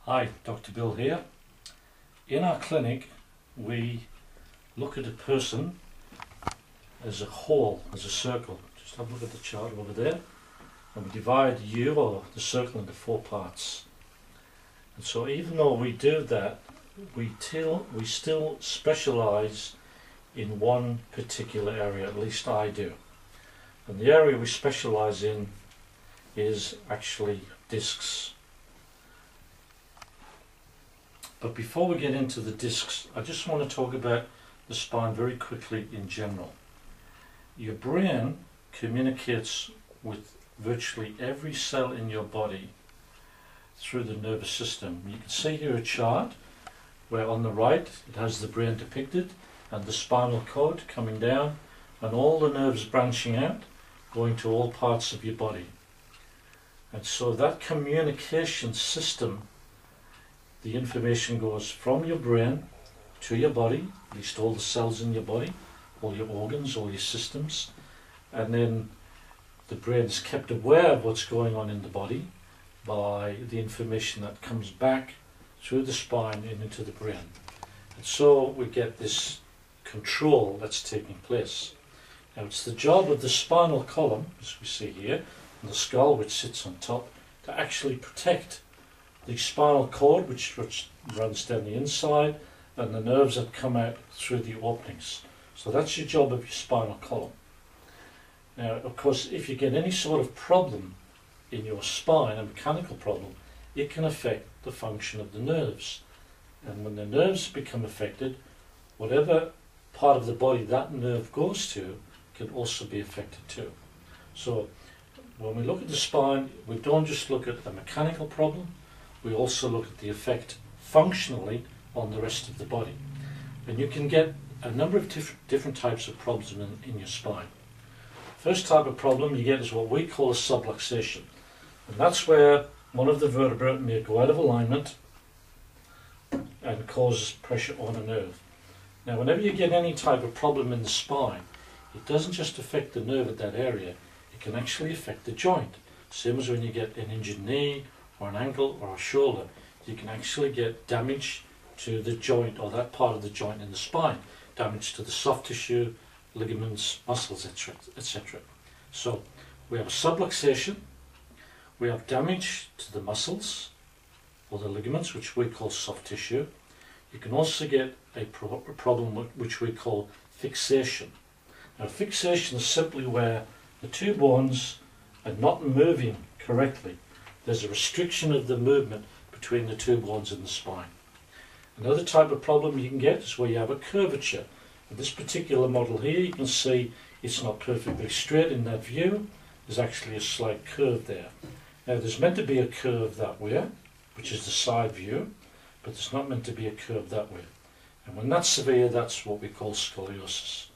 Hi, Dr. Bill here. In our clinic, we look at a person as a whole, as a circle. Just have a look at the chart over there. And we divide you, or the circle, into 4 parts. And so even though we do that, we still specialize in one particular area, at least I do. And the area we specialize in is actually discs. But before we get into the discs, I just want to talk about the spine very quickly in general. Your brain communicates with virtually every cell in your body through the nervous system. You can see here a chart where on the right it has the brain depicted and the spinal cord coming down and all the nerves branching out, going to all parts of your body. And so that communication system, the information goes from your brain to your body, at least all the cells in your body, all your organs, all your systems, and then the brain is kept aware of what's going on in the body by the information that comes back through the spine and into the brain. And so we get this control that's taking place. Now it's the job of the spinal column, as we see here, and the skull which sits on top, to actually protect the spinal cord which runs down the inside and the nerves that come out through the openings. So that's your job of your spinal column. Now, of course, if you get any sort of problem in your spine, a mechanical problem, it can affect the function of the nerves. And when the nerves become affected, whatever part of the body that nerve goes to can also be affected too. So when we look at the spine, we don't just look at a mechanical problem, we also look at the effect functionally on the rest of the body. And you can get a number of different types of problems in your spine. First type of problem you get is what we call a subluxation. And that's where one of the vertebrae may go out of alignment and cause pressure on a nerve. Now whenever you get any type of problem in the spine, it doesn't just affect the nerve at that area, it can actually affect the joint. Same as when you get an injured knee or an ankle or a shoulder, you can actually get damage to the joint or that part of the joint in the spine, damage to the soft tissue, ligaments, muscles, etc. So we have a subluxation, we have damage to the muscles or the ligaments, which we call soft tissue. You can also get a problem which we call fixation. Now fixation is simply where the two bones are not moving correctly. There's a restriction of the movement between the two bones in the spine. Another type of problem you can get is where you have a curvature. In this particular model here, you can see it's not perfectly straight in that view. There's actually a slight curve there. Now there's meant to be a curve that way, which is the side view, but there's not meant to be a curve that way. And when that's severe, that's what we call scoliosis.